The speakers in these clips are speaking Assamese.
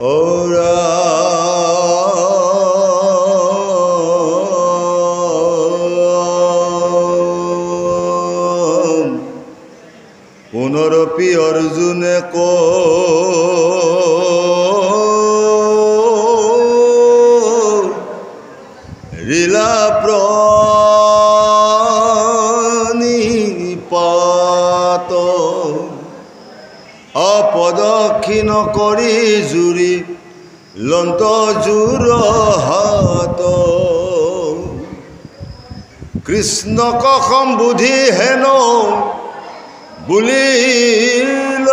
ওৰা পুনৰপি অৰ্জুনে লীলা প্ৰণিপাত অপদক্ষিণ কৰি জুৰি লন্ত জোৰ হাত কৃষ্ণক সম্বোধি হেন বুলিল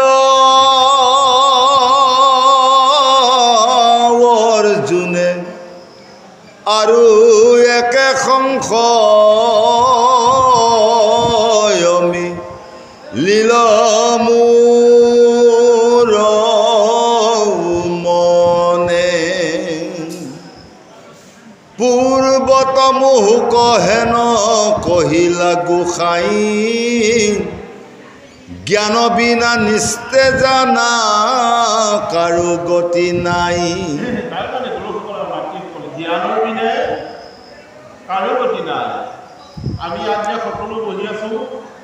অৰ্জুনে আৰু একে সংশয়মি লীল মোৰ মনে পূৰ্বত মোহ হেন কহিলা গোসাই জ্ঞান বিনা নিস্তেজানা কাৰো গতি নাই। জ্ঞানৰ বিনে কাৰো গতি নাই। আমি ইয়াত যে সকলো বহি আছো,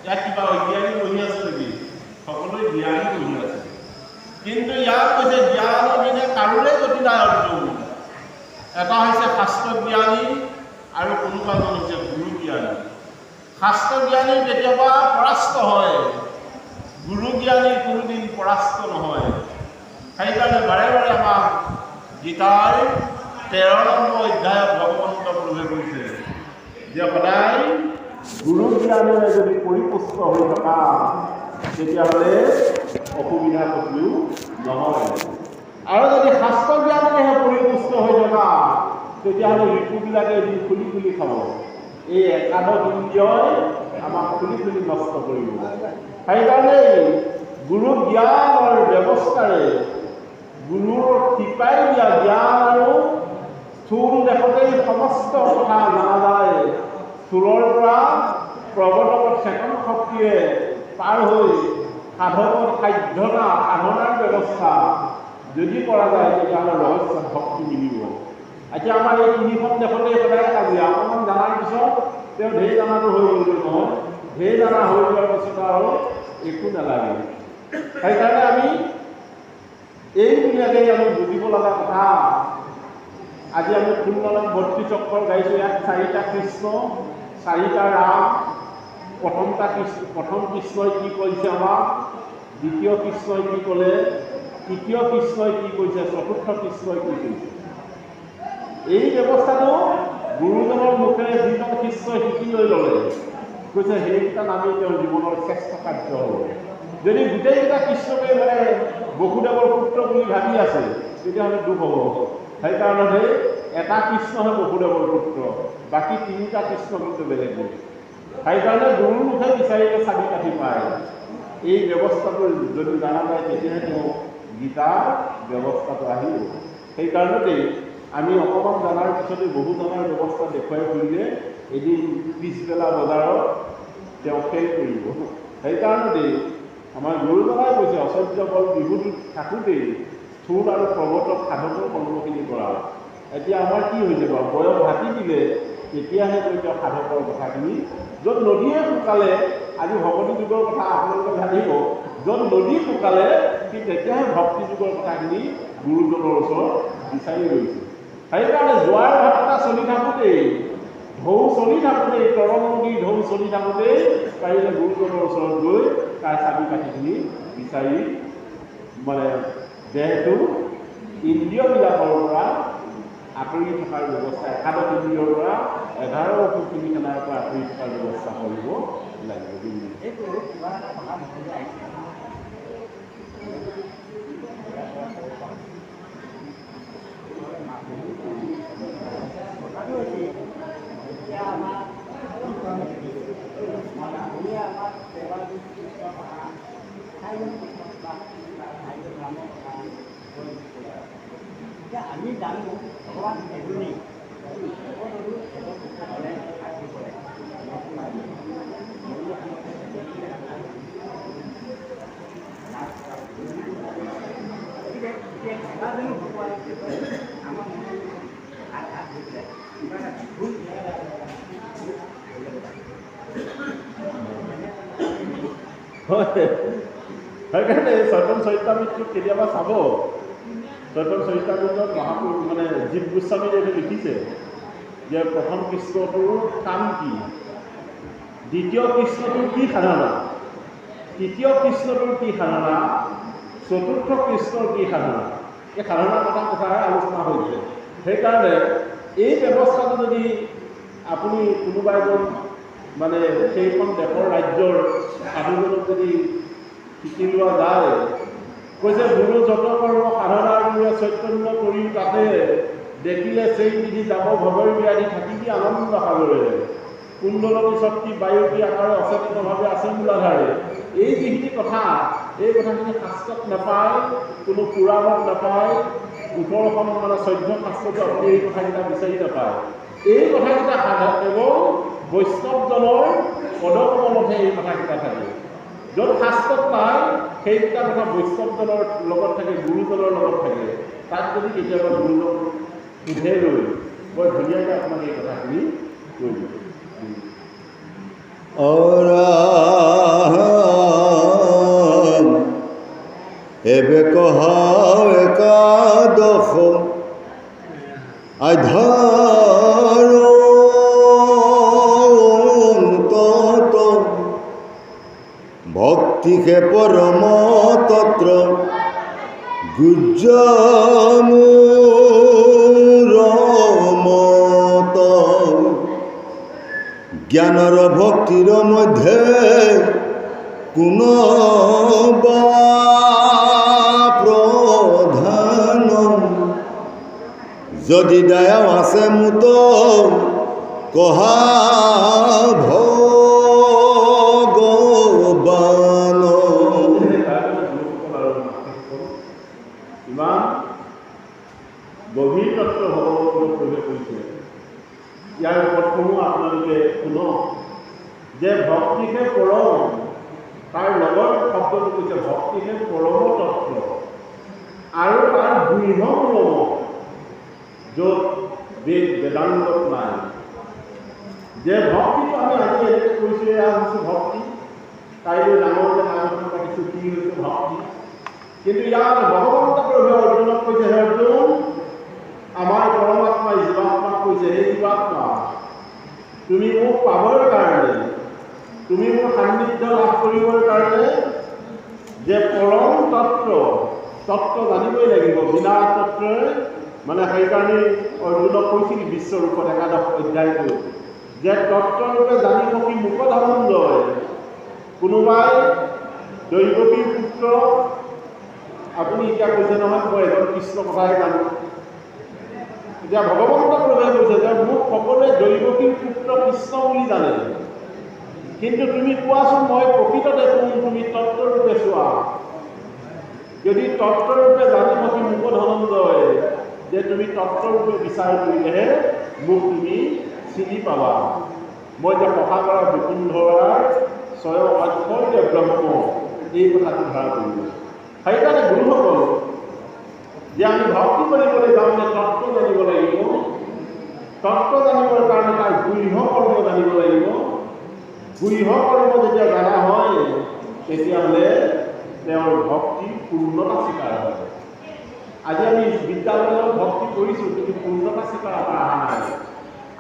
ইয়াত কিবা অজ্ঞানী বহি আছো নেকি? সকলোৱে জ্ঞানী বহি আছে, কিন্তু ইয়াত কৈছে জ্ঞানৰ বিনে কাৰোৰে গতি নাই। অৰ্জুন এটা হৈছে শাস্ত্ৰ জ্ঞানী আৰু কোনোবাজন হৈছে গুৰু জ্ঞানী। শাস্ত্ৰ জ্ঞানী কেতিয়াবা পৰাস্ত হয়, গুৰু জ্ঞানী কোনোদিন পৰাস্ত নহয়। সেইকাৰণে বাৰে বাৰে আমাক গীতাৰ 13 নম্বৰ অধ্যায়ত ভগৱন্ত প্ৰভুৱে কৈছে যে সদায় গুৰু জ্ঞানেৰে যদি পৰিপুষ্ট হৈ থকা তেতিয়াহ'লে অসুবিধা কতিও নহয়, আৰু যদি শাস্ত্ৰ জ্ঞানেৰেহে পৰিপুষ্ট হৈ থকা তেতিয়াহ'লে ঋতুবিলাকে এদিন খুলি খুলি খাব। এই একাদশ ইন্দ্ৰিয়ই আমাক খুলি খুলি নষ্ট কৰিব। সেইকাৰণে গুৰু জ্ঞানৰ ব্যৱস্থাৰে গুৰুৰ শিপাই দিয়া জ্ঞান আৰু স্থূল দেশতেই সমস্ত কথা জনা যায়। স্থূলৰ পৰা প্ৰগতত চেতন শক্তিয়ে পাৰ হৈ সাধকৰ সাধ্যতা সাধনাৰ ব্যৱস্থা যদি কৰা যায় তেতিয়াহ'লে ৰহস্য শক্তি মিলিব। এতিয়া আমাৰ এই তিনিখন দেশতে সদায় কাজিয়া। অকণমান জনাৰ পিছত তেওঁ ঢেৰ জনাটো হৈ গ'ল নহয়, ঢেৰ জনা হৈ যোৱাৰ পিছত আৰু একো নালাগে। সেইকাৰণে আমি এইবিলাকেই আমি বুজিব লগা কথা। আজি আমি 32 অক্ষৰ গাইছোঁ। ইয়াত 4টা কৃষ্ণ, 4টা ৰাম। প্ৰথম কৃষ্ণই কি কৈছে আমাক, দ্বিতীয় কৃষ্ণই কি ক'লে, তৃতীয় কৃষ্ণই কি কৈছে, চতুৰ্থ কৃষ্ণই কি কৈছে। এই ব্যৱস্থাটো গুৰুজনৰ মুখেৰে যিজন শিষ্যই শিকি লৈ ল'লে, কৈছে সেইকেইটা নামেই তেওঁৰ জীৱনৰ শ্ৰেষ্ঠ কাৰ্য হ'ব। যদি গোটেইকেইটা কৃষ্ণকে মানে বসুদেৱৰ পুত্ৰ বুলি ভাবি আছে তেতিয়াহ'লে দুখ হ'ব। সেইকাৰণে এটা কৃষ্ণহে বসুদেৱৰ পুত্ৰ, বাকী 3টা কৃষ্ণ কিন্তু বেলেগ বেলেগ। সেইকাৰণে গুৰুৰ মুখে বিচাৰিলে চাবি কাঠি পায়। এই ব্যৱস্থাটো যদি জনা যায় তেতিয়াহে তেওঁ গীতাৰ ব্যৱস্থাটো আহিব। সেইকাৰণেই আমি অকণমান জনাৰ পিছতে বহু জনাৰ ব্যৱস্থা দেখুৱাই ফুৰিলে এদিন পিছবেলা বজাৰত তেওঁ ফেল কৰিব। সেইকাৰণেই আমাৰ গুৰুজনাই কৈছে অচৰ্য বল বিহুটোত থাকোঁতেই স্থূল আৰু প্ৰগতক সাধকৰ কৰ্মখিনি কৰা। এতিয়া আমাৰ কি হৈছে বাৰু, বয়স হাতি দিলে তেতিয়াহে তেওঁ সাধকৰ কথাখিনি, য'ত নদীয়ে শুকালে, আজি ভকতি যুগৰ কথা আপোনালোকে জানিব, য'ত নদী শুকালে সি তেতিয়াহে ভক্তি যুগৰ কথাখিনি গুৰুজনৰ ওচৰত বিচাৰি গৈছে। সেইকাৰণে জোৱাৰ ভাৱটা চলি থাকোঁতেই, ঢৌ চলি থাকোঁতেই, তৰংগী ঢৌ চলি থাকোঁতেই পাৰিলে গুৰুজনৰ ওচৰত গৈ তাৰ চাবি কাঠিখিনি বিচাৰি মানে দেহটো ইন্দ্ৰিয়বিলাকৰ পৰা আঁতৰি থকাৰ ব্যৱস্থা, একাদশ ইন্দ্ৰিয়ৰ পৰা 11 অসুখিনি কেনাৰ পৰা আঁতৰি থকাৰ ব্যৱস্থা কৰিব লাগিব। আমি জানো ভগৱান এজনী সেইকাৰণে চৈতন্য চৰিতামৃতটো কেতিয়াবা চাব। চৈতন্য চৰিতামৃতত মহাপুৰুষ মানে জীৱ গোস্বামীদেৱে লিখিছে যে প্ৰথম কৃষ্ণটোৰ কাম কি, দ্বিতীয় কৃষ্ণটোৰ কি সাধনা, তৃতীয় কৃষ্ণটোৰ কি সাধনা, চতুৰ্থ কৃষ্ণৰ কি সাধনা, এই সাধনাৰ কথাহে আলোচনা হৈছে। সেইকাৰণে এই ব্যৱস্থাটো যদি আপুনি কোনোবা এজন মানে সেইখন দেশৰ ৰাজ্যৰ সাধুজনক যদি শিকি লোৱা যায়, কৈছে গুৰু যত কৰ্ম সাধনাৰ গুৰুৱে চৈতন্য কৰিও তাতে দেখিলে সেই বিধি যাব ভগৰ ব্যাধি থাকিবি আনন্দ সাগৰেৰে, কুণ্ডলনী শক্তি বায়ুকী আকাৰে অচেতনভাৱে আছে মূলাধাৰে। এই যিখিনি কথা, এই কথাখিনি শাস্ত্ৰত নাপায়, কোনো পুৰাণত নাপায়, 18খন মানে 14 শাস্ত্ৰতো আপুনি এই কথাকেইটা বিচাৰি নাপায়। এই কথাকেইটা কেৱল বৈষ্ণৱজনৰ পদকমলতহে এই কথাকেইটা থাকে। য'ত শাস্ত্ৰত পায় সেইকেইটা কথা বৈষ্ণৱজনৰ লগত থাকে, গুৰুজনৰ লগত থাকে। তাত যদি কেতিয়াবা গুৰুজনক সোধে লৈ বৰ ধুনীয়াকৈ আপোনাক এই কথাখিনি কৈ দিব। এবে কহাও একাদশ আধার তত ভক্তিকে পরম তত্র গুজ্জমূরমত জ্ঞানর ভক্তির মধ্যে কোন প্রধান যদি দয়া আছে মুত কহা ভগবান। ইমান গভীৰ তত্ত্ব ভগৱন্তই প্ৰৱেশ কৰিছে। ইয়াৰ পদসমূহ আপোনালোকে শুনক যে ভক্তিহে পৰম, তাৰ লগৰ শব্দটো কৈছে ভক্তিহে পৰম তত্ত্ব আৰু তাৰ গৃহমূলম য'ত বেদ বেদান্তত নাই। যে ভক্তিটো আমি আজি এনেকৈ কৰিছোঁ, এয়া হৈছে ভক্তি। কাইলৈ ডাঙৰকৈ আলোচনা পাতিছোঁ কি হৈছে ভক্তি। কিন্তু ইয়াত ভগৱন্ত প্ৰভুৱে অৰ্জুনক কৈছে, হে অৰ্জুন, আমাৰ পৰমাত্মাই জীৱাত্মাক কৈছে, হে জীৱাত্মা, তুমি মোক পাবৰ কাৰণে, তুমি মোৰ সান্নিধ্য লাভ কৰিবৰ কাৰণে যে পৰম তত্ত্ব জানিবই লাগিব। বিনা তত্ত্বই মানে সেইকাৰণে অৰ্জুনক কৈছিল বিশ্বৰূপত 11 অধ্যায়টো যে তত্ত্বৰূপে জানি সকি মুখ ধনঞ্জয়। কোনোবাই দৈৱকীৰ পুত্ৰ, আপুনি এতিয়া কৈছে নহয় মই এজন কৃষ্ণ কথাই জানো। এতিয়া ভগৱন্ত প্ৰভুৱে কৈছে যে মোক সকলোৱে দৈৱকীৰ পুত্ৰ কৃষ্ণ বুলি জানে, কিন্তু তুমি কোৱাচোন মই প্ৰকৃততে কোন, তুমি তত্ত্বৰূপে চোৱা। যদি তত্ত্বৰূপে জানি সকি মুখ ধনঞ্জয়, যে তুমি তত্ত্বৰূপে বিচাৰ কৰিলেহে মোক তুমি চিনি পাবা। মই যে প্ৰকাশ কৰা বসুন্ধৰাৰ স্বয়ং অক্ষয় যে ব্ৰহ্ম, এই কথাটো ধৰা কৰিব। সেইকাৰণে গুৰুসকল যে আমি ভক্তি কৰিবলৈ যাওঁতে তত্ত্ব জানিব লাগিব। তত্ত্ব জানিবৰ কাৰণে তাৰ গৃহ কৰ্ম জানিব লাগিব। গৃহ কৰ্ম যেতিয়া জানা হয় তেতিয়াহ'লে তেওঁৰ ভক্তি পূৰ্ণতা স্বীকাৰ হয়। আজি আমি বিদ্যালয়ত ভক্তি কৰিছোঁ, কিন্তু পূৰ্ণতা স্বীকাৰ কৰা অহা নাই।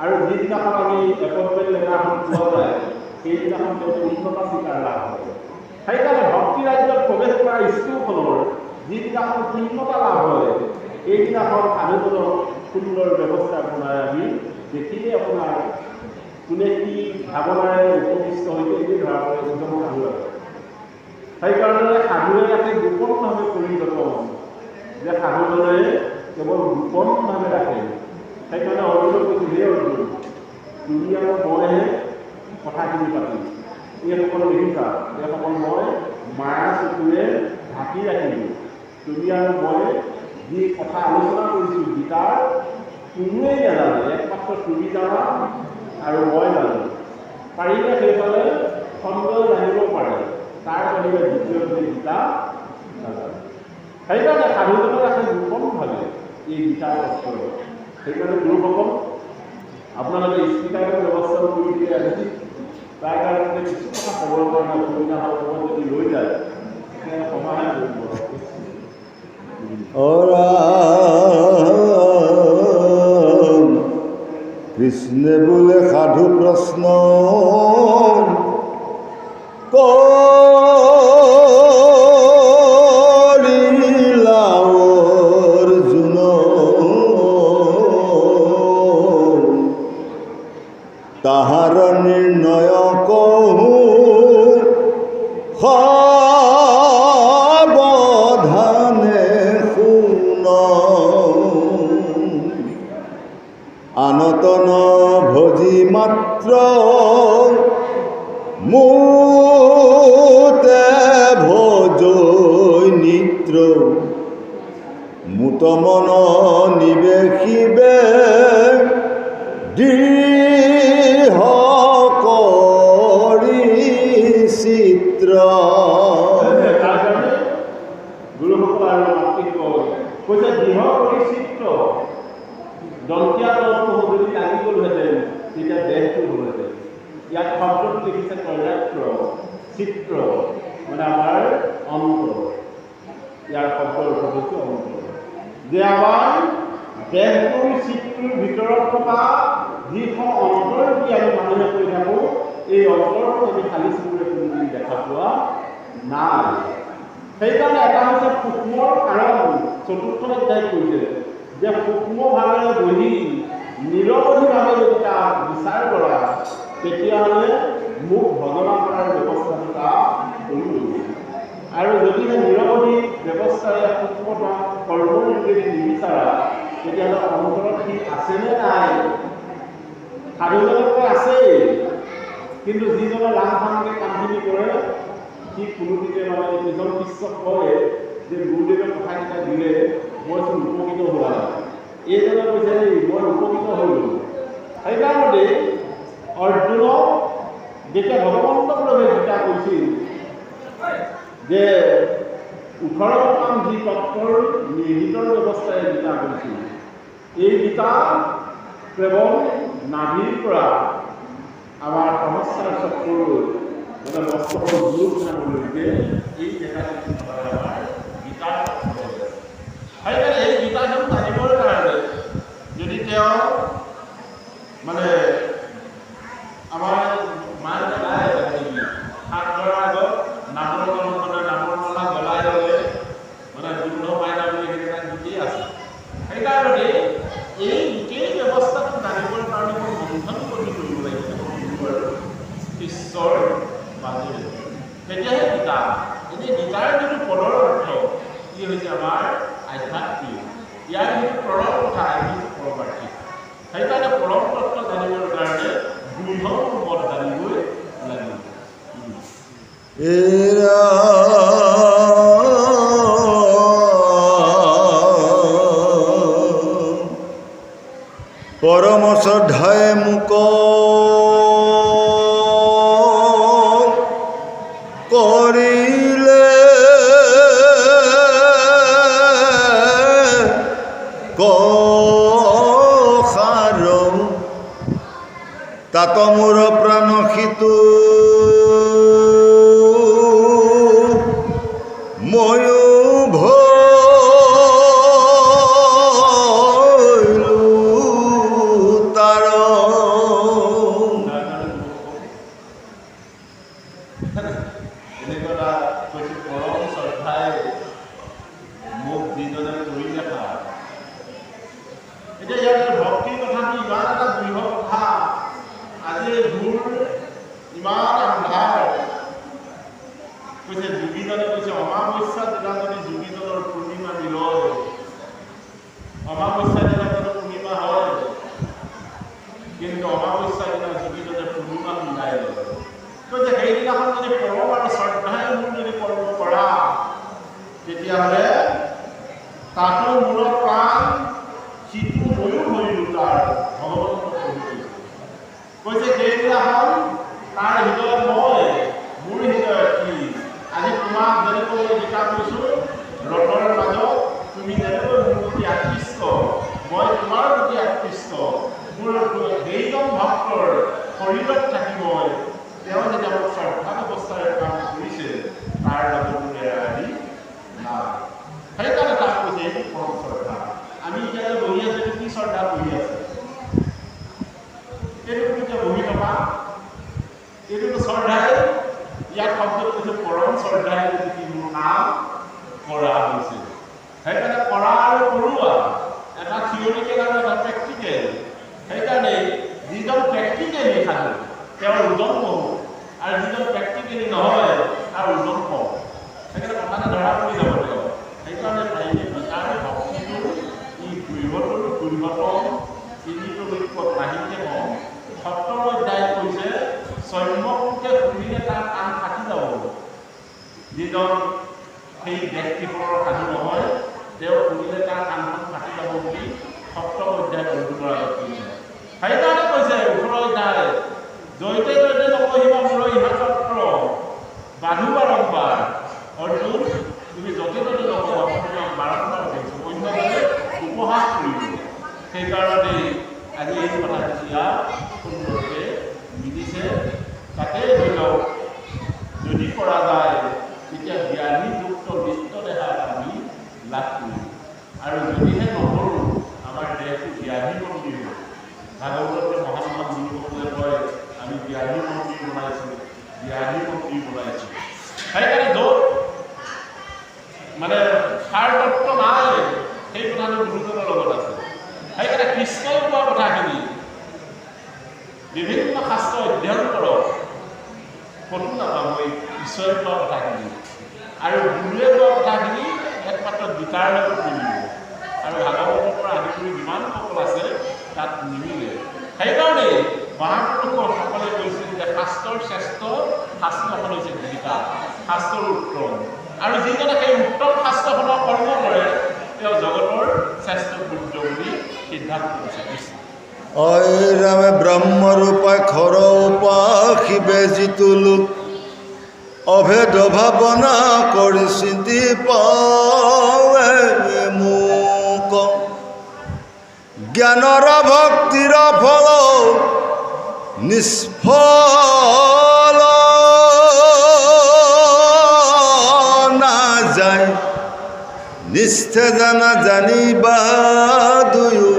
আৰু যিদিনাখন আমি এপইণ্টমেণ্ট লেটাৰখন পোৱা যায় সেইদিনাখন তেওঁ পূৰ্ণতা স্বীকাৰ লাভ হয়। সেইকাৰণে ভক্তি ৰাজ্যত প্ৰৱেশ কৰা স্কুলখনৰ যিদিনাখন পূৰ্ণতা লাভ হয় সেইদিনাখন সাধুজনক সুন্দৰ ব্যৱস্থাপনাৰে আমি দেখিলে আপোনাৰ কোনে কি ভাৱনাৰে উপবিষ্ট হৈছে এই ধৰা উদ্যম সাধু আছে। সেইকাৰণে সাধুৱে ৰাখে গোপনভাৱে পৰিণত, যে সাধুজনে কেৱল গোপনভাৱে ৰাখে। সেইকাৰণে অৰ্জুনক কৈছিল, হে অৰ্জুন, তুমি আৰু মইহে কথাখিনি পাতিম। এইসকল দেখিছা, এইসকল মই মায়াৰ চকুৰে ঢাকি ৰাখিলোঁ। তুমি আৰু মই যি কথা আলোচনা কৰিছোঁ গীতাৰ কোনোৱেই নাজানে, একমাত্ৰ তুমি জানা আৰু মই জানো। পাৰিলে সেইফালে সন্দেহ জানিব পাৰে, তাৰ বাহিৰে দ্বিতীয় গীতা নাজানে। সেইকাৰণে সাধুজনে ৰাখে গোপনভাৱে এই গীতাৰ অস্ত্ৰ। সেইকাৰণে গুৰুসকল আপোনালোকে স্পীকাৰৰ ব্যৱস্থাও কৰি দিয়ে আজি। তাৰ কাৰণে কিছু কথা ক'বৰ কাৰণে অসুবিধা হয়, যদি লৈ যায় তেতিয়া সমাধান কৰিব। কৃষ্ণে বোলে সাধু প্ৰশ্ন কৰিলা অৰ্জুন, তাহাৰ নিৰ্ণয় কহো সাৱধানে শুন, আনত ন ভজি মাত্ৰ মোতে ভজৈ নিত্ৰ, মুত মন নিবেশিবে দৃঢ় কৰি চিত্ৰ। তাৰ কাৰণে গুৰুসকল আৰু মাতৃসকল কৈছে দৃঢ় কৰি চিত্ৰ। দন্তীয়া তলটো যদি লাগি গ'লহেঁতেন তেতিয়া দেহটো হ'লহেঁতেন। ইয়াত শব্দটো লিখিছে তৈলাত্ৰ, চিত্ৰ মানে আমাৰ অন্তৰ। ইয়াৰ শব্দৰ অৰ্থ হৈছে অন্তৰ। যে আমাৰ দেহটোৰ চিত্ৰৰ ভিতৰত থকা যিখন অন্তৰ কি আমি মানুহে কৈ থাকোঁ, এই অন্তৰটো আমি খালী চকুৰে কোনোদিন দেখা পোৱা নাই। সেইকাৰণে এটা হৈছে সূক্ষ্মৰ কাৰণ। চতুৰ্থ অধ্যায় কৈছে যে সূক্ষ্মভাৱে বহি নিৰৱধিভাৱে যদি তাক বিচাৰ কৰা তেতিয়াহ'লে মোক ভজনা কৰাৰ ব্যৱস্থাটো তাক কৰিব। আৰু যদিহে নিৰৱধি ব্যৱস্থাৰে সূক্ষ্মতা কৰ্মৰ যোগেদি নিবিচাৰা তেতিয়াহ'লে অন্তৰত সি আছেনে নাই? সাধুজনকৈ আছেই, কিন্তু যিজনে লাংফাংকৈ কামখিনি কৰে সি কোনোদিনে মানে নিজৰ শিষ্যক কয় যে গুৰুদেৱে কথাকেইটা দিলে মইচোন উপকৃত হোৱা নাই। এইজনে কৈছে মই উপকৃত হৈ গ'লো। সেইকাৰণে অৰ্জুনক যেতিয়া ভগৱন্ত প্ৰভে গীতা কৈছিল যে 18 যি তত্ত্বৰ নিহিতৰ ব্যৱস্থাৰে গীতা কৈছিল, এই গীতা কেৱল নাভিৰ পৰা আমাৰ সমস্যাৰ চক্ৰলৈ মানে মস্তকৰ গুৰুত্বলৈকে এই ডেকাটো আমাৰ গীতাৰ সেইকাৰণে এই গীতাখন জানিবৰ কাৰণে যদি তেওঁ মানে আমাৰ মায়ে জ্বলাই হাত ধৰাৰ আগত নামৰ মালা জ্বলাই ল'লে মানে যুদ্ধ মাইনা বুলি সেইকেইটা গোটেই আছে। সেইকাৰণে এই গোটেই ব্যৱস্থাটো জানিবৰ কাৰণে মই মন্থন কৰি কৰিব লাগিব ঈশ্বৰৰ মাজেৰে। তেতিয়াহে গীতা এনেই গীতাৰ যিটো পদৰ অৰ্থ কি হৈছে আমাৰ আধ্যাত্মিক, ইয়াৰ যিটো পৰম কথা সেইটো পৰমাৰ্থিক। সেইকাৰণে পৰম তত্ত্ব জানিবৰ কাৰণে দৃঢ় মত জানিবই লাগিব। পৰম শ্ৰদ্ধায়ে মোক কৰিলে কসাৰ, তাত মোৰ প্ৰাণ সিতু ময়ো তেতিয়াহ'লে তাতো মূলৰ প্ৰাণ সিটো ময়ো ধৰিলোঁ তাৰ ভগৱন্ত কৈছে সেইদিনাখন তাৰ হৃদয়ত মই মোৰ হৃদয়ত কি আজি তোমাক যেনেকৈ গীতা কৈছোঁ ৰথৰ মাজত ভগৱন্তৰ শৰীৰত থাকি মই তেওঁ যেতিয়া মোক শ্ৰদ্ধা ব্যৱস্থাৰে কাম কৰিছে তাৰ লগত এৰি নাই। সেইকাৰণে তাক কৈছে এইটো পৰম শ্ৰদ্ধা। আমি এতিয়া যে বহি আছো কি শ্ৰদ্ধা বহি আছে? এইটো এতিয়া বহি থকা এইটোতো শ্ৰদ্ধাই। ইয়াত শব্দটো কৈছে পৰম শ্ৰদ্ধাই যদি মোৰ নাম কৰা হৈছে। সেইকাৰণে কৰা আৰু কৰোৱা এটা থিয়ৰিকেল আৰু এটা প্ৰেক্টিকেল। সেইকাৰণে যিজন প্ৰেক্টিকেলি সাধু তেওঁৰ ওজন বহুত, আৰু যিজন প্ৰেক্টিকেলি নহয় তাৰ ওজন কম। সেইকাৰণে কথাটো ধৰা পৰি যাব লাগিব। সেইকাৰণে বিচাৰ ভক্তিটো ই দুৰ্ঘটম তিনিটো নাহিকে কম। ৭০ অধ্যায় কৈছে স্বয়ম্ভকে শুনিলে তাৰ কাণ ফাটি যাব। যিজন সেই ব্যক্তিসকলৰ সাধু নহয় তেওঁ শুনিলে তাৰ কাণখন ফাটি যাব বুলি ৭০ অধ্যায় অৰ্জুনৰ আগত কৈছে। সেইকাৰণে কৈছে ১৮ অধ্যায় জয়তে জয়তে নকহিবা মোৰ ইহা সত্ৰ বাধু বাৰম্বাৰ। অৰ্জুন তুমি য'তে ত'তে নকবা, তোমাক বাৰম্বাৰ কৈছোঁ অন্যভাৱে উপহাস কৰিব। সেইকাৰণে আজি এই কথাখিনি ইয়াত সুন্দৰকৈ মিলিছে। তাকে ধৰি লওক যদি কৰা যায় তেতিয়া জ্ঞানীযুক্ত নিত্য দেহা আমি লাভ কৰিম। আৰু যদিহে নকৰোঁ আমাৰ দেহটো জ্ঞানী মন্দিৰ হ'ব। ভাগৱততে মহান মহান গুৰুসকলে কয় আমি জ্ঞানী মন্দিৰ বনাইছোঁ, জ্ঞানী মন্দিৰ বনাইছোঁ। সেইকাৰণে য'ত মানে সাৰ তত্ত্ব নাই সেই কথাটো গুৰুজনৰ লগত আছে। সেইকাৰণে কৃষ্ণই কোৱা কথাখিনি বিভিন্ন শাস্ত্ৰ অধ্যয়ন কৰক, ক'তো নাপাব এই ঈশ্বৰে কোৱা কথাখিনি। আৰু গুৰুৱে কোৱা কথাখিনি একমাত্ৰ গীতাৰ লগত নিমিলিব, আৰু ভাগৱতৰ পৰা আদি কৰি যিমানসকল আছে তাত নিমিলে। সেইকাৰণে মহাপুৰুষসকলে কৈছিল যে শাস্ত্ৰৰ শ্ৰেষ্ঠ শাস্ত্ৰখন হৈছে গীতা, শাস্ত্ৰৰ উত্তম। আৰু যিজনে সেই উত্তম শাস্ত্ৰখনৰ কৰ্ম কৰে তেওঁ জগতৰ শ্ৰেষ্ঠ সূৰ্য বুলি সিদ্ধান্ত কৰিছে। ঐৰামে ব্ৰহ্মৰূপা খৰ উপাসিবে যিটো লোক অভেদ ভাৱনা কৰি চিন্তি পাৱে মোক জ্ঞানৰ ভক্তিৰ ফল নিষ্ফল নাযায় নিষ্ঠে জানা জানিবা দুয়ো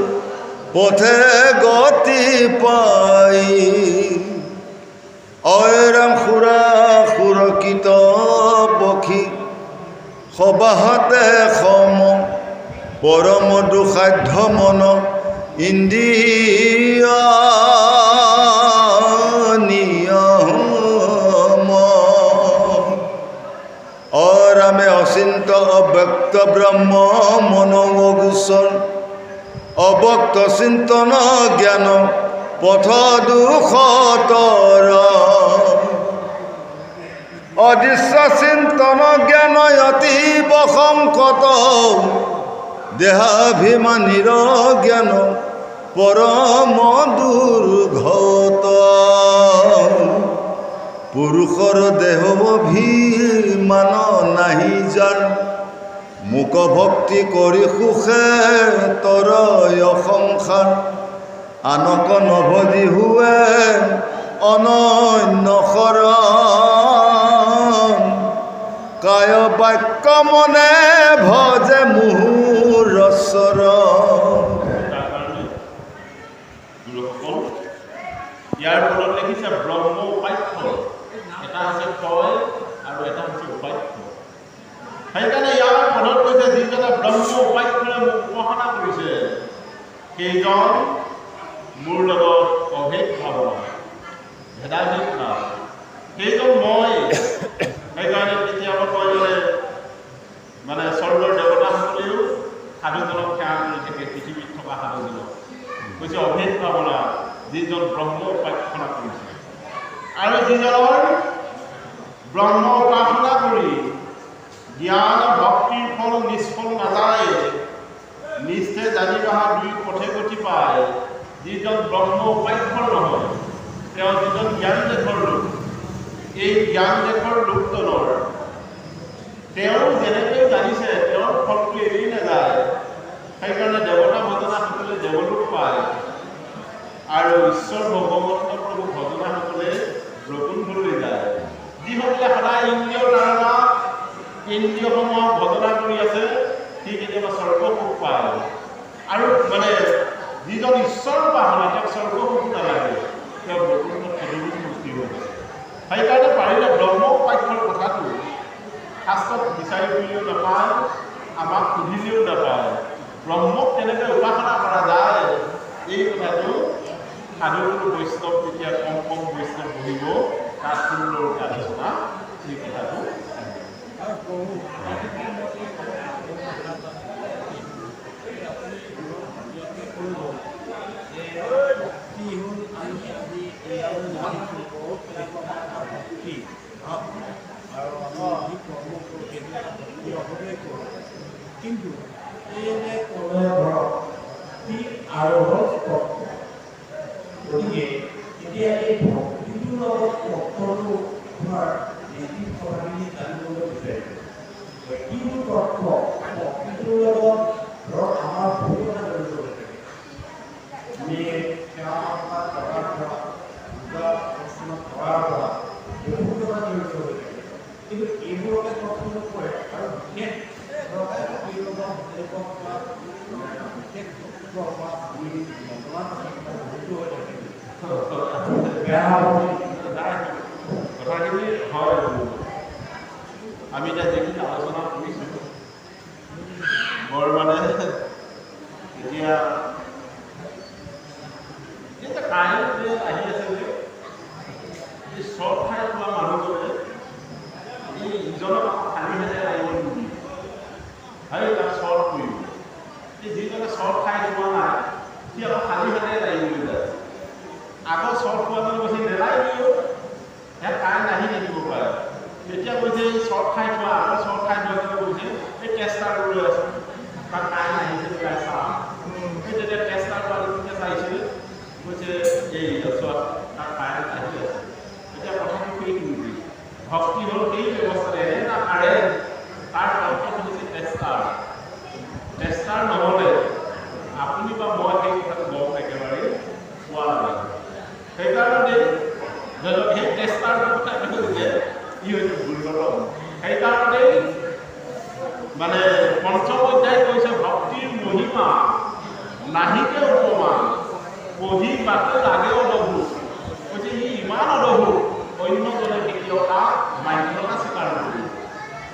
পথে গতি পাই। ঐৰাম সুৰা সুৰকিত পক্ষী সবাহতে সম পৰম দুসাধ্য মন ইন্দ্ৰিয় নিয়ম। অৰামে অচিন্ত অব্যক্ত ব্ৰহ্ম মনোগোচৰ অবক্ত চিন্তন জ্ঞান পথ দুখতৰ অদৃশ্য চিন্তন জ্ঞান অতীব সংকট দেহাভিমানীৰ জ্ঞান পৰম দুৰ্ঘট। পুৰুষৰ দেহ অভিমান নাহি যাৰ মোক ভক্তি কৰি সুখে তৰয় সংসাৰ আনক নভজি হুৱে অনন্য শৰণ কায় বাক্য মনে ভজে মুহুৰ চৰণ। ইয়াৰ ফলত লিখিছে ব্ৰহ্ম উপাখ্য, এটা হৈছে কয় আৰু এটা হৈছে উপাখ্য। সেইকাৰণে ইয়াৰ মনত কৈছে যিজনে ব্ৰহ্ম উপাখ্যৰে মোক উপাসনা কৰিছে সেইজন মোৰ লগত অভেদ ভাৱনা ভেদাভেদ নাই, সেইজন মই। সেইকাৰণে কেতিয়াবা কয় মানে স্বৰ্গৰ দেৱতাসকলেও সাধুজনক সেৱা কৰি থাকে, পৃথিৱীত থকা সাধুজনক কৈছে অভেদ ভাৱনা যিজন ব্ৰহ্ম উপাসনা কৰিছে। আৰু যিজনৰ ব্ৰহ্ম উপাসনা কৰি জ্ঞান ভক্তিৰ ফল নিষ্ফল নাযায় নিষ্ঠে জানিবা দুই পথে গতি পায়। যিজন ব্ৰহ্ম উপাখ্যৰ নহয় তেওঁ যিজন জ্ঞান দেশৰ লোক, এই জ্ঞান দেশৰ লোকজনৰ তেওঁ যেনেকৈ জানিছে তেওঁৰ ফলটো এৰি নাযায়। সেইকাৰণে দেৱতা ভজনাসকলে দেৱলোক পায় আৰু ঈশ্বৰ ভগৱন্ত প্ৰভু ভজনাসকলে বৈকুণ্ঠলৈ যায়। যিসকলে সদায় ইন্দ্ৰিয়ৰ দ্বাৰা ইন্দ্ৰিয়সমূহক ভজনা কৰি আছে সি কেতিয়াবা স্বৰ্গসুখ পায়। আৰু মানে যিজন ঈশ্বৰৰ বাহনা তেওঁক স্বৰ্গসুখ নালাগে, তেওঁ বৈকুণ্ঠত সদুগুণ মুক্তি হৈ যায়। সেইকাৰণে পাৰিলে ব্ৰহ্মোপাখ্যৰ কথাটো শাস্ত্ৰত বিচাৰি বুলিও নাপায়, আমাক সুধিলেও নাপায়। ব্ৰহ্মক কেনেকৈ উপাসনা কৰা যায় এই কথাটো সাধুগুৰু বৈষ্ণৱ যেতিয়া কম বৈষ্ণৱ বহিব তাত সুন্দৰকৈ আলোচনা এই কথাটো কিন্তু এই যে ক'লে ধৰক কি আৰু গতিকে এতিয়া এই ভক্তিটোৰ লগত তত্ত্বটো আমাৰ নীতি কথাখিনি জানিবলৈ বিচাৰিছোঁ। কিটো তত্ত্ব ভক্তিটোৰ লগত ধৰক আমাৰ বহুত কথা জড়িত হৈ থাকে। আমি সেৱা কৰাৰ পৰা পূজা অৰ্চনা কৰাৰ পৰা বহুত কথা জড়িত হৈ থাকে। কিন্তু এইবোৰকে তত্ত্ব নকৰে আৰু বিশেষ ধৰক ভক্তিৰ লগত তেওঁলোকক বিশেষ তত্ত্ব বা আমি নজনা কথা জড়িত হৈ থাকে। কথাখিনি হয়। আমি এতিয়া যিখিনি আলোচনা কৰিছোঁ বৰ মানে এতিয়া কাৰেণ্ট যে আহি আছে যে এই চব ঠাইত হোৱা মানুহজনে এই ইজনক খালী হাতে আহিব নিদিয়ে আৰু তাক চৰ্ট কৰিব। এই যিজনে চৰ্ট খাই হোৱা নাই সি আকৌ খালী হাতে আহিবলৈ যায়। আগত চৰ্ট খোৱাজনে কৈছে নেলাই দিও ইয়াত কাৰেণ্ট আহি থাকিব পাৰে। এতিয়া কৈছে এই চৰ্ট খাই থোৱা আগত চৰ্ট খাই থোৱাজনে কৈছে এই টেষ্টাৰ লৈ আছোঁ তাত কাৰেণ্ট আহিছে পেলাই চাওঁ। এই যেতিয়া টেষ্টাৰটো আনিবলৈ চাইছিলে কৈছে এই চোৱা তাত কাৰেণ্ট আহি আছে। এতিয়া কথাটো সেইটো ভক্তি হ'ল সেই ব্যৱস্থাৰে এটা কাৰেণ্ট তাৰ তত্ত্বটো হৈছে টেষ্টাৰ। টেষ্টাৰ নহ'লে আপুনি বা মই সেই কথাটো গম একেবাৰে পোৱা নাযায়। সেইকাৰণে ধৰি লওক সেই টেষ্টাৰটোৰ কথা কৈছে ই হৈছে দুৰ্লভ। সেইকাৰণে মানে পঞ্চম অধ্যায় কৈছে ভক্তিৰ মহিমা নাহিকে উপমা পঢ়ি বাটে লাগে অদভূত। কৈছে ই ইমান অদভূত অন্যজনে কেতিয়াও তাক মান্যতা স্বীকাৰ নকৰে।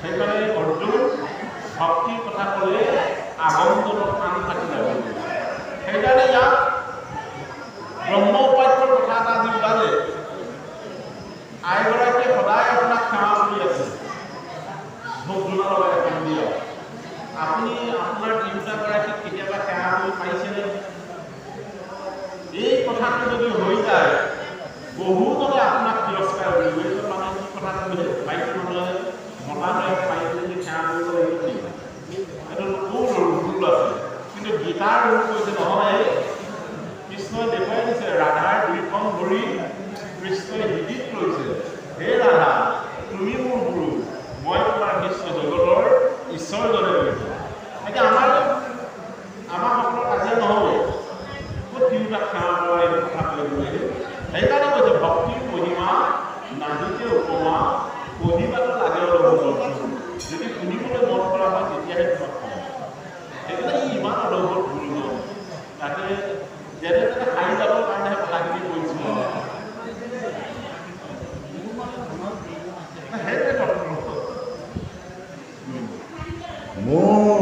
সেইকাৰণে অৰ্জুন ভক্তিৰ কথা ক'লে আগন্তনত কাণ কাটি যাব। সেইকাৰণে ইয়াক ব্ৰহ্ম উপাখ্যৰ কথা এটা যি ওলালে আইগৰাকীয়ে সদায় আপোনাক সেৱা কৰি আছে ভোগজনৰ লগত এখন দিয়া। আপুনি আপোনাৰ তিনিটাগৰাকীক কেতিয়াবা সেৱা কৰি পাৰিছেনে? এই কথাটো যদি হৈ যায় বহুজনে আপোনাক তিৰস্কাৰ কৰিব। এইটো মানে কি কথা কৈছে বাইক নহ'লে মতাটোৱে পাৰিছে যদি সেৱা কৰিব লাগিব এইটো খুব ভুল আছে। কিন্তু গীতাৰ ৰূপ কৈছে নহয় কৃষ্ণই দেখুৱাই দিছে ৰাধাৰ দুইখন ভৰি কৃষ্ণই হৃদিত লৈছে। হে ৰাধা তুমি মোৰ গুৰু মই তোমাৰ বিশ্ব জগতৰ ঈশ্বৰজনে লৈছে। এতিয়া আমাৰ সকলৰ কাজিয়া নহ'ব ক'ত তিনিটা সেৱা কৰা এইটো কথা কৈ দিলে। সেইকাৰণে কৈছে ভক্তিৰ মহিমা নাহিকে উপমা পঢ়িবাতো লাগে অলপ যদি শুনিবলৈ মন কৰা হয় তেতিয়াহে তোমাক কম। সেইকাৰণে ই ইমান অলপত ভুল নয় তাকে যেনে তেনে খাই যাবৰ কাৰণেহে কথাখিনি কৈছোঁ।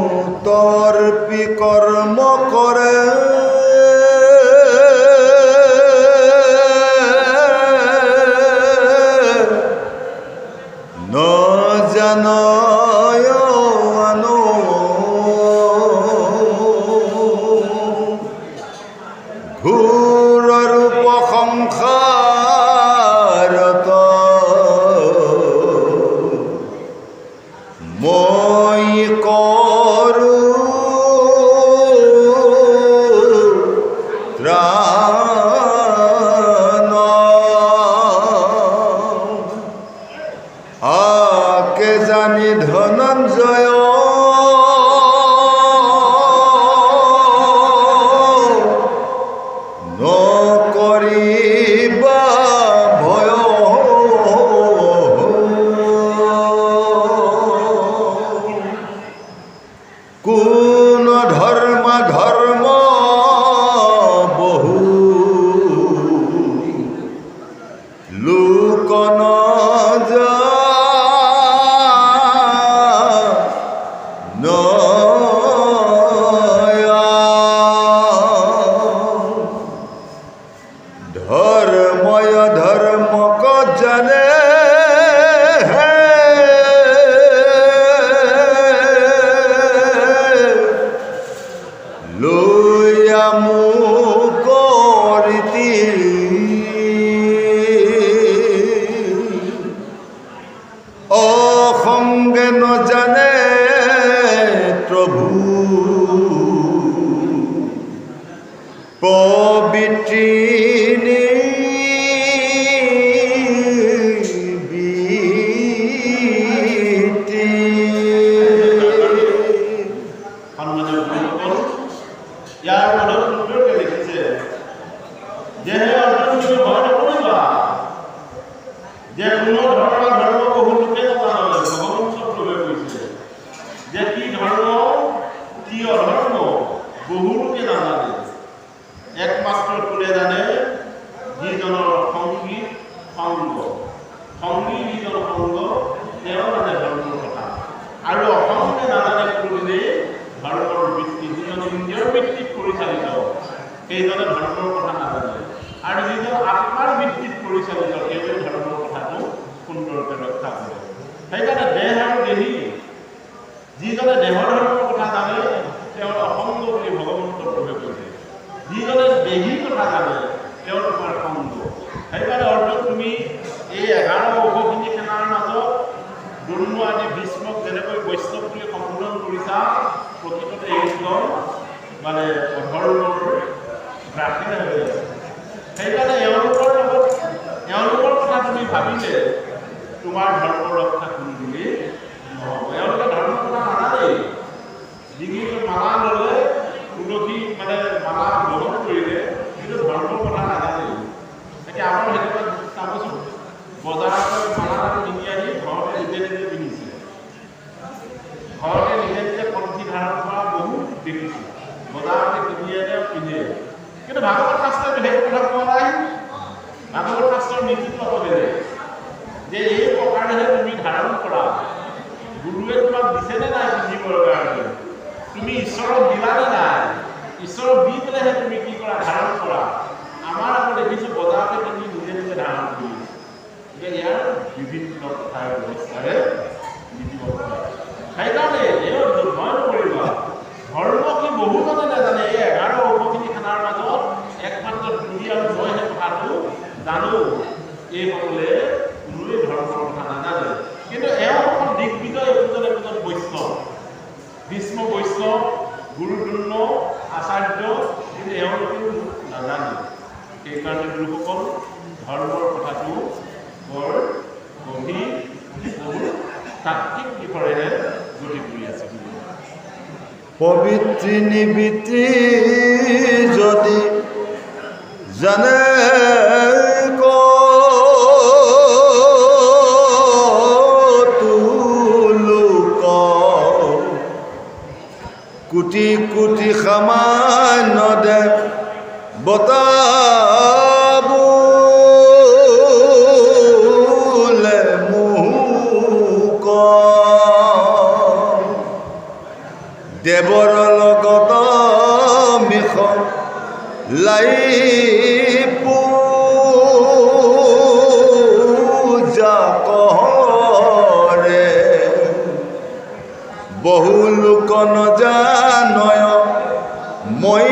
মুতর্পি কর্ম করে ন জানয় আনো ঘোর রূপ সংসারত মই করু লইয়া মুকরিতি অসংগে নজানে প্রভু পবিত্রিনী একমাত্র কোনে জানে যিজনৰ সংগী সংগ সংগী যিজনৰ সংগ তেওঁ জানে ধৰ্মৰ কথা আৰু অসংগে নাজানে কোনে ধৰ্মৰ ভিত্তি যিজন নিজৰ ভিত্তিত পৰিচালিত সেইজনে ধৰ্মৰ কথা নাজানে আৰু যিজন আত্মাৰ ভিত্তিত পৰিচালিত তেওঁ ধৰ্মৰ কথাটো সুন্দৰকৈ ৰক্ষা কৰে সেইকাৰণে দেহ আৰু দেহী যিজনে দেহৰ ধৰ্মৰ কথা জানে তেওঁৰ অসংগ বুলি ভগৱন্তৰ প্ৰভুৱে কৈছে যিজনে দেহী কথা জানে তেওঁ তোমাৰ সংগ সেইকাৰণে অৰ্জুন তুমি এই 11 অঘখিনি সেনাৰ মাজত দ্ৰোণ আদি ভীষ্মক যেনেকৈ বৈষ্ণৱ বুলি সম্বোধন কৰিছা প্ৰকৃততে এইজন মানে অধৰ্মৰ গ্ৰাসীৰে হৈ আছে সেইকাৰণে এওঁলোকৰ কথা তুমি ভাবিলে তোমাৰ ধৰ্ম ৰক্ষা কৰি বুলি নহ'ব এওঁলোকে ধৰ্মৰ কথা নাজানেই ডিঙিটো মালা ল'লে তুলসী মানে মালা গ্ৰহণ কৰিলে কিন্তু ধৰ্মৰ কথা নাজানেই এতিয়া আমাৰ সেইটো চাবচোন বজাৰৰ মালাটো কিনি আনি ঘৰতে নিজে নিজে পিন্ধিছে ঘৰতে নিজে নিজে কণ্ঠী ধাৰণ কৰা বহুত দেখিছোঁ বজাৰতে কিনি আনি পিন্ধে কিন্তু ভাগৱত শাস্ত্ৰত সেইটো কথা কোৱা নাই ভাগৱত শাস্ত্ৰৰ নীতিটো আকৌ বেলেগ যে এই প্ৰকাৰেহে তুমি ধাৰণ কৰা গুৰুৱে তোমাক দিছেনে নাই পিন্ধিবৰ কাৰণে তুমি ঈশ্বৰক দিলানে নাই ঈশ্বৰক দি পেলাইহে তুমি কি কৰা ধাৰণ কৰা আমাৰ আকৌ দেখিছোঁ বজাৰতে তুমি নিজে নিজে ধাৰণ কৰি গতিকে ইয়াৰ বিভিন্ন ঠাইৰ ব্যৱস্থাৰে নীতিবদ্ধ সেইকাৰণে এই ভয় নকৰিবা ধৰ্ম কি বহুজনে নাজানে এই 11 অঘখিনি খানাৰ মাজত একমাত্ৰ তুমি আৰু মইহে কথাটো জানো এইসকলে কোনোৱে ধৰ্মৰ কথা নাজানে কিন্তু এওঁসকল দিগ্বিজয় একোজন একোজন বৈষ্ণৱ ভীষ্ম বৈষ্ণৱ গুৰু দ্ৰোণ আচাৰ্য কিন্তু এওঁলোকেও নাজানে সেইকাৰণে গুৰুসকল ধৰ্মৰ কথাটো বৰ গভীৰ বহুত তাত্ত্বিক দিশৰেহে গতি কৰি আছে পবিত্ৰী নিবিত্ৰী যদি জানে কোটি কোটি সামান্য দে বতাবুলে মুক দেৱৰ লগত মিশ লাই পূজা কৰে বহু লোক নজানয় মই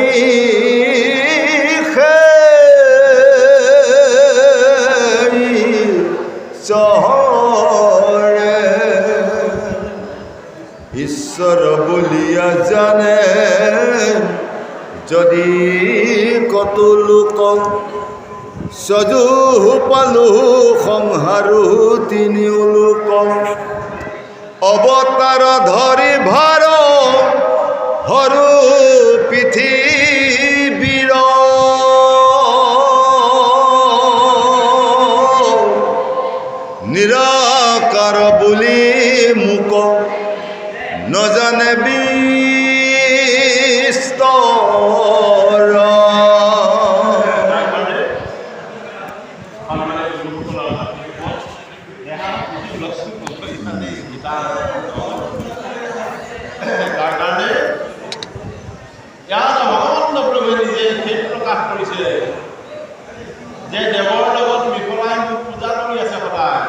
চহৰে ঈশ্বৰ বলিয়া জানে যদি কত লোক সজু পালো সংহাৰো তিনিও লোক অবতাৰ ধৰি ভাৰ হৰু পৃথিবীৰ নিৰাকাৰ বলি মুক নজানে বিস্তৰ যে দেৱৰ লগত মিহলাই মোক পূজা কৰি আছে সদায়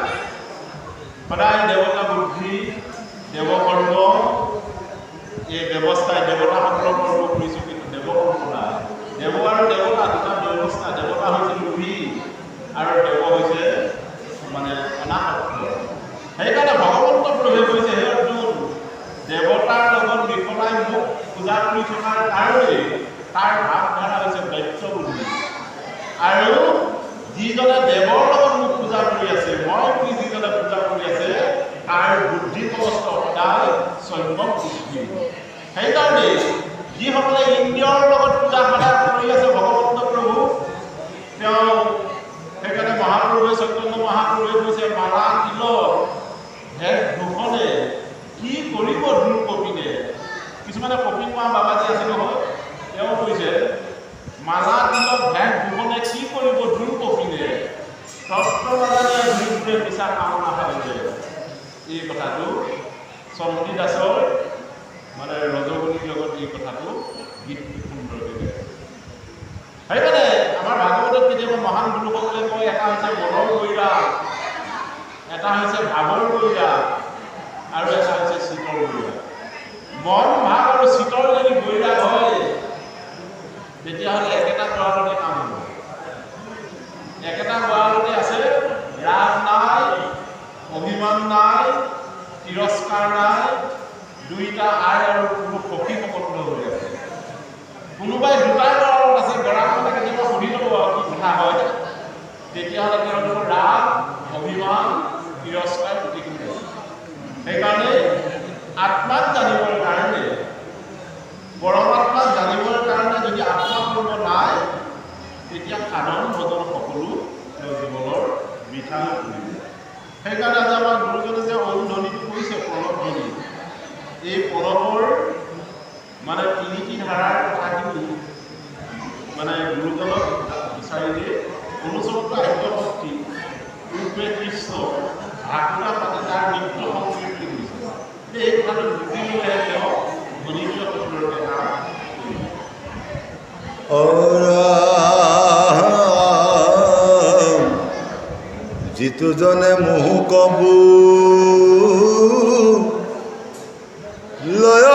সদায় দেৱতা বুদ্ধি দেৱকৰ্ম এই ব্যৱস্থাই দেৱতাসকলৰ কৰ্ম কৰিছোঁ কিন্তু দেৱকৰ্ম নাই ভাগধাৰা হৈছে দৈত্য বুদ্ধি। আৰু যিজনে দেৱৰ লগত মোক পূজা কৰি আছে, মই বুলি যিজনে পূজা কৰি আছে, তাৰ বুদ্ধি কষ্ট সদায় সম্যক বুদ্ধি। সেইকাৰণে যিসকলে ইন্দ্ৰিয়ৰ লগত পূজা সদায় কৰি আছে ভগৱন্ত প্ৰভু, তেওঁ সেইকাৰণে মহাপ্ৰভুৱে চৈতন্য মহাপ্ৰভুৱে কৈছে মালা তিলক ভেদ দুখনে কি কৰিব দূৰ কপিনে। কিছুমানে কপিন মা বাবাজী আছে নহয়, তেওঁ কৈছে মালা তিলক ভেদ দুখনে কি কৰিব দূৰ কপিনে, তত্ত্ব নাজানে ঘূৰি মিছা কামনা ভাবিলে। এই কথাটো চম্পী দাসৰ মানে ৰজগণীৰ লগত এই কথাটো গীতটো সুন্দৰকৈ গাইছে। সেইকাৰণে আমাৰ ভাগৱতত কেতিয়াবা মহান গুৰুসকলে কয় এটা হৈছে মনৰ বৈৰাগ, এটা হৈছে ভাৱৰ বৈৰাগ, আৰু এটা হৈছে চিতৰ বৈৰাগ। মন ভাৱ আৰু চিতৰ যদি বৈৰাগ হয় তেতিয়াহ'লে একেটা গঁড়ালতে কাম হ'ব। একেটা গঁড়ালতে আছে ৰাগ নাই, অভিমান নাই, তিৰস্কাৰ নাই, দুইটা আই আৰু কোনো সখী সকলো হৈ আছে। কোনোবাই দুটাই গঁড়ালত আছে, গঁড়ালতে কেতিয়াবা সুধি ল'ব কি কথা হয়, তেতিয়াহ'লে তেওঁলোকৰ ৰাগ, অভিমান, তিৰস্কাৰ গোটেইখিনি আছে। সেইকাৰণে আত্মাক জানিবৰ কাৰণে, পৰমাত্মাক জানিবৰ কাৰণে যদি আত্মাকৰ্ম নাই, তেতিয়া সাধন ভজন সকলো তেওঁ জীৱনৰ বৃথা হৈ পৰিব। সেইকাৰণে আজি আমাৰ গুৰুজনে যে ওম ধ্বনিটো কৈছে প্ৰণৱ ধ্বনি, এই প্ৰণৱৰ মানে তিনিটি ধাৰাৰ কথাখিনি মানে গুৰুজনক বিচাৰি দিয়ে। অনুচৰত্ব আদ্যশক্তি ৰূপে কৃষ্ণ ভাগুৰা পাতি তাৰ নিত্য সংস্কৃতি কৰিছে। এই কথাটো বুজি ল'লেহে তেওঁ ধ্বনিটো সুন্দৰকৈ কাম কৰিব। যিটো জনে মোহু কবু লয়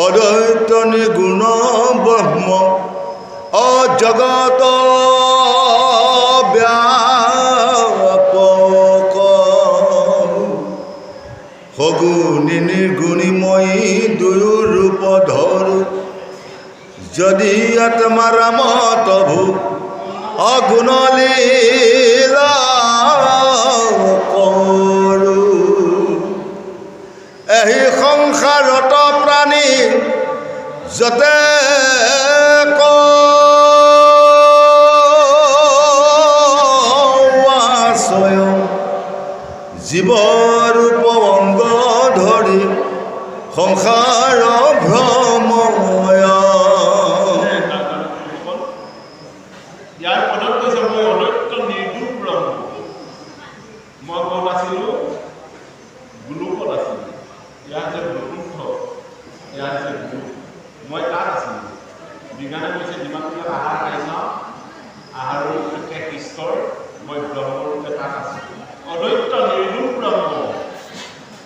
অদ্বৈত নিগুণ ব্ৰহ্ম অজগত ব্যাপক সগুণী নিৰ্গুণীময়ী দুয়ো ৰূপ ধৰু যদি আত্মা ৰাম তভু অগুণ লীলা কৰো। এই সংসাৰত প্ৰাণী যতে স্বয়ং জীৱৰূপ অংগ ধৰি সংসাৰ ভ্ৰময়। ইয়াৰ পদত কৈছে মই অনৈত্য নিৰ্গুণ ব্ৰহ্ম। মই ক'ত আছিলোঁ? গোলোকত আছিলোঁ। ইয়াৰ যে বৈকুণ্ঠ, ইয়াৰ যে গোলোক, মই তাত আছিলোঁ। বিজ্ঞানে কৈছে যিমানবিলাক আহাৰ খাই চাওঁ, আহাৰৰ শেষ ঈশ্বৰ, মই ব্ৰহ্মৰূপে তাত আছিলোঁ। অদ্বৈত নিৰ্গুণ ব্ৰহ্ম।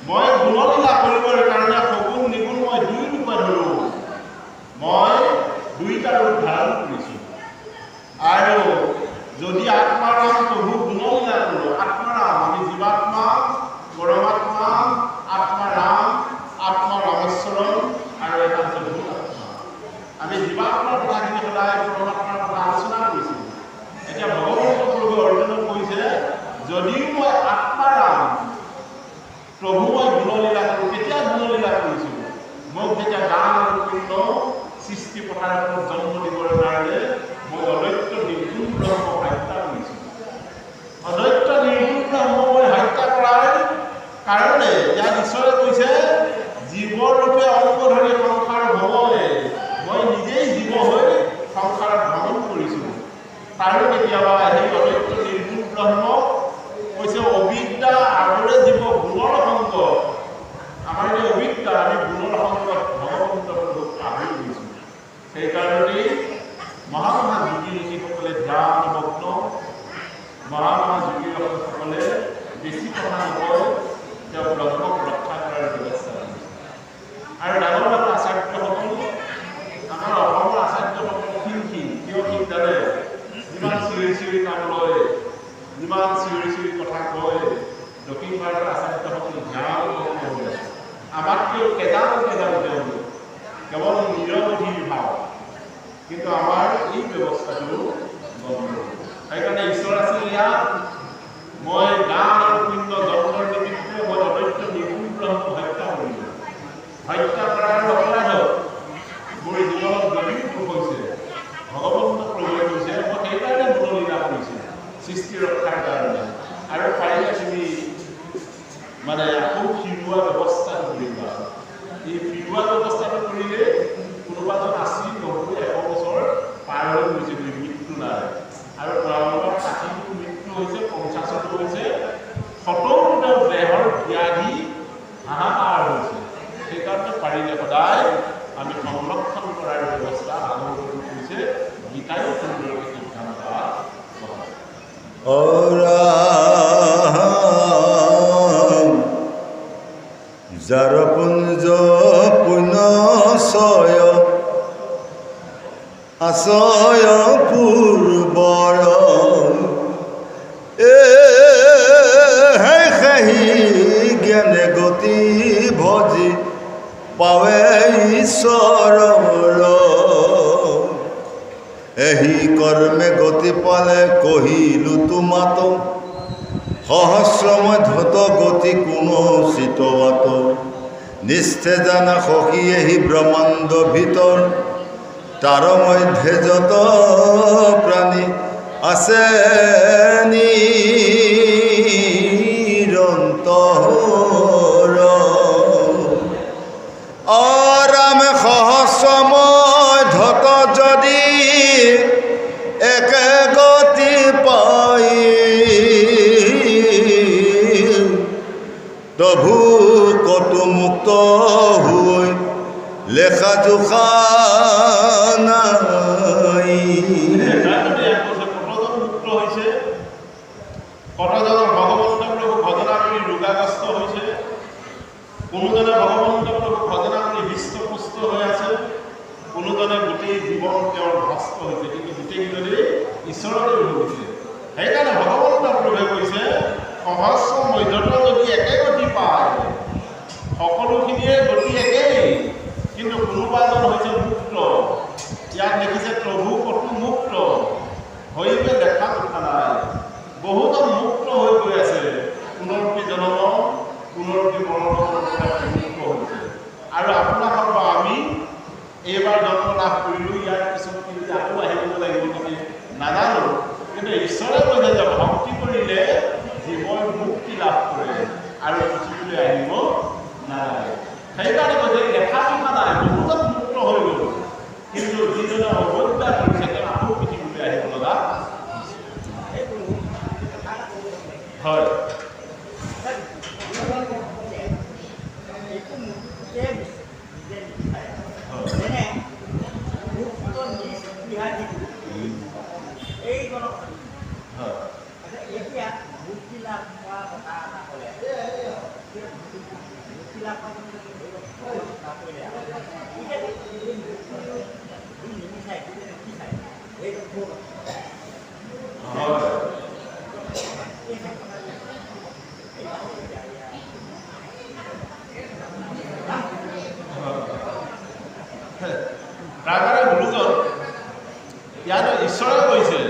মই গুণলীলা কৰিবৰ কাৰণে সগুণ নিগুণ মই দুই ৰূপে ধৰোঁ। মই দুইটা ৰূপ ধাৰণ কৰিছোঁ। আৰু যদি আত্মাৰাম প্ৰভু গুণলীলা কৰোঁ, আত্মাৰাম আমি জীৱাত্মা, পৰমাত্মা, আত্মাৰাম, আত্মা ৰামেশ্বৰম, আৰু এটা হৈছে ভূত আত্মা। আমি জীৱাত্মাৰ কথাখিনি সদায় পৰমাত্মাৰ কথা আলোচনা কৰিছিলোঁ। এতিয়া ভগৱন্ত প্ৰভু অৰ্জুনক কৈছে যদিও মই আত্মাৰাম প্ৰভু মই গুণলীলা কৰোঁ। কেতিয়া গুণলীলা কৰিছোঁ? মোক যেতিয়া গান আৰু কীৰ্তন সৃষ্টি পথাৰত জন্ম দিবৰ কাৰণে মই অদ্বৈত নিৰ্গুণ ব্ৰহ্ম হত্যা কৰিছোঁ। অদ্বৈত নিৰ্গুণ ব্ৰহ্ম মই হত্যা কৰাৰ কাৰণে ইয়াত ঈশ্বৰে কৈছে জীৱৰূপে অংগ ধৰি সংসাৰ ভ্ৰমণে মই নিজেই জীৱ হৈ সংসাৰত ভ্ৰমণ কৰিছোঁ। তাৰো কেতিয়াবা সেই অদ্বৈত নিৰ্গুণ ব্ৰহ্ম কৈছে অবিদ্যা আগৰে জীৱ গুণৰ সংগ। আমাৰ এই অবিদ্যা আমি গুণৰ সংগত ভগৱন্ত প্ৰভুক পাহৰি গৈছোঁ। সেইকাৰণেই মহা যোগী ঋষিসকলে ধ্যানমগ্ন, মহা যোগী সকলে বেছি কথা নকয়, তেওঁ ব্ৰহ্মক ৰক্ষা কৰাৰ ব্যৱস্থা কৰিছে। আৰু ডাঙৰ ডাঙৰ আচাৰ্যসকল, আমাৰ অসমৰ আচাৰ্যসকল খিনখিন চিঞৰি নাম লয়, যিমান চিঞৰি কথা কয়, দক্ষিণ ভাৰতৰ আচাৰ্যসকল জ্ঞান হৈ আছে। আমাতকৈ কেজান তেওঁলোক কেৱল নিৰৱধি ভাৱ, কিন্তু আমাৰ এই ব্যৱস্থাটো বন্ধ। সেইকাৰণে ঈশ্বৰ আছিল ইয়াত, মই দান আৰু পুণ্য জন্মৰ নিমিত্তে মই অদৈত্য নিপুণ ব্ৰহ্ম হত্যা কৰিলোঁ। হত্যা কৰাৰ অপৰাধত মোৰ জীৱনত গভীৰ দুখ হৈছে। ভগৱন্ত প্ৰভুৱে কৈছে, মই সেইকাৰণে গুণলীলা কৰিছোঁ সৃষ্টি ৰক্ষাৰ কাৰণে, আৰু পাৰিলে তুমি মানে আকৌ ফিৰোৱা ব্যৱস্থাটো কৰিবা। এই ফিৰোৱা ব্যৱস্থাটো কৰিলে কোনোবাজন 80, 90, 100 বছৰ পাৰ হৈ গৈছে, মৃত্যু নাই। আৰু তেওঁলোকৰ 60টো মৃত্যু হৈছে, 50টো হৈছে, 70টো দেহৰ ব্যাধি হাহাকাৰ হৈছে। সেইকাৰণে পাৰিলে সদায় আমি সংৰক্ষণ কৰাৰ ব্যৱস্থা আৰম্ভ কৰিছে। গীতাই সুন্দৰকৈ সিদ্ধান্ত যাৰ পুঞ্জ পুণ্যচয় আচয় পূৰ্বৰ সেই জ্ঞানে গতি ভজি পাৱে ঈশ্বৰৰ, এহি কৰ্মে গতি পালে কহিলো তোমাত, সহস্ৰময় ধত গতি কোনো চিতবাত, নিষ্ঠে জানা সখী এহি ব্ৰহ্মাণ্ড ভিতৰ, তাৰ মধ্যে যত প্ৰাণী আছে নিৰন্তৰ, অৰামে সহস্ৰময় ধত যদি একে গতি পাই, প্ৰভু কতো মুক্ত হৈ লেখা জোখা নাই। মুক্ত হৈছে, কতজনৰ ভগৱন্ত প্ৰভু ভজনা কৰি ৰোগাগ্ৰস্ত হৈছে, কোনোজনে ভগৱন্ত প্ৰভু ভজনা কৰি হৃষ্টপুষ্ট হৈ আছে, কোনোজনে গোটেই জীৱন তেওঁৰ ভস্ত হৈছে, কিন্তু গোটেইকেইজনেই ঈশ্বৰলৈ গৈছে। সেইকাৰণে ভগৱন্ত প্ৰভুৱে কৈছে, সহস্ৰ মধ্যত যদি একে গতি পায়, সকলোখিনিয়ে গতি একেই, কিন্তু কোনোবা এজন হৈছে মুক্ত। ইয়াত দেখিছে প্ৰভু কতো মুক্ত হৈবে দেখা কথা নাই। বহুজন মুক্ত হৈ গৈ আছে, পুনৰপি জন্ম পুনৰপি মৰণৰ মুক্ত হৈছে। আৰু আপোনাক আমি এইবাৰ জন্ম লাভ কৰিলোঁ, ইয়াৰ পিছত কিন্তু আকৌ আহিব লাগিব নেকি নাজানো, কিন্তু ঈশ্বৰে কৈছে যে ভক্তি কৰিলে জীৱন মুক্তি লাভ কৰে আৰু পৃথিৱীলৈ আহিব নালাগে। সেইকাৰণে কৈছে লেখা জোখা নাই, বহুজন মুক্ত হৈ গ'ল, কিন্তু যিজনে অৱজ্ঞা কৰিছে তেওঁ আকৌ পৃথিৱীলৈ আহিব লগা হয়। ৰাগাৰে গুৰুজন ইয়াত ঈশ্বৰে কৈছে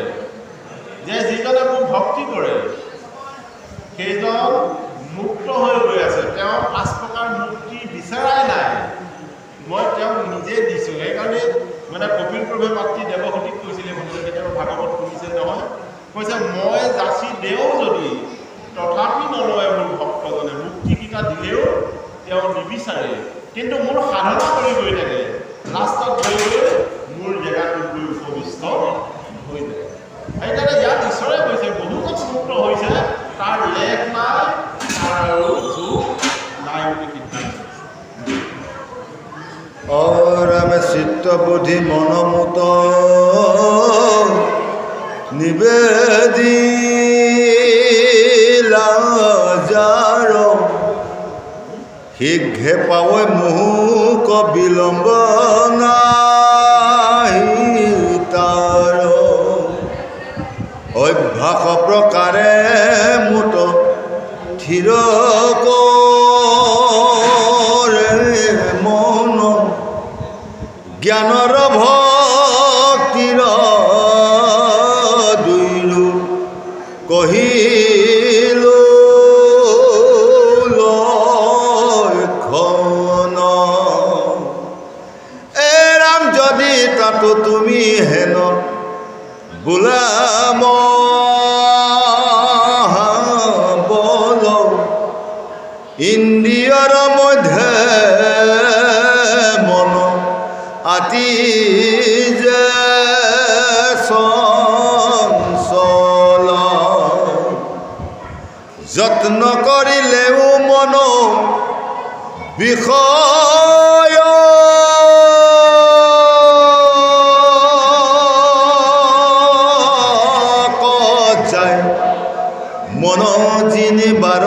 যে যিজনে মোক ভক্তি কৰে সেইজন মুক্ত হৈ গৈ আছে, তেওঁ 5 প্ৰকাৰ মুক্তি বিচৰাই নাই, মই তেওঁক নিজে দিছোঁ। সেইকাৰণে মানে কপিল প্ৰভুৱে মাতৃ দেৱহতীক কৈছিলে, কেতিয়াবা ভাগৱত শুনিছে নহয়, কৈছে মই যাচি দেও যদি তথাপি নলয় মোৰ ভক্তজনে, মুক্তিকেইটা দিলেও তেওঁ নিবিচাৰে, কিন্তু মোৰ সাধনা কৰি গৈ থাকে, লাষ্টত গৈ গৈ মোৰ জেগাটোত গৈ উপবিষ্ট হৈ যায়। সেইকাৰণে ইয়াত ঈশ্বৰে কৈছে বহুজন মুক্ত হৈছে, তাৰ লেখ নাই, তাৰ আৰু যুগ নাই বুলি সিদ্ধান্ত। ৰামে চিত্ত বুদ্ধি মনমত নিবেদিলা যাৰ, শীঘ্ৰে পাৱৈ মুহুক বিলম্ব নাই তাৰ, ঐ ভাষ প্ৰকাৰে মুঠ থিৰ কৰে মন জ্ঞানৰ ভক্তিৰ দুইৰো কহিলো লক্ষণ এৰাম যদি তাতো তুমি হেন গোলাম বল ইন্দ্ৰিয়ৰ মধ্যে মন আতি যে চঞ্চল যত্ন কৰিলেও মন বিষয় যায় মন যিনি বাৰ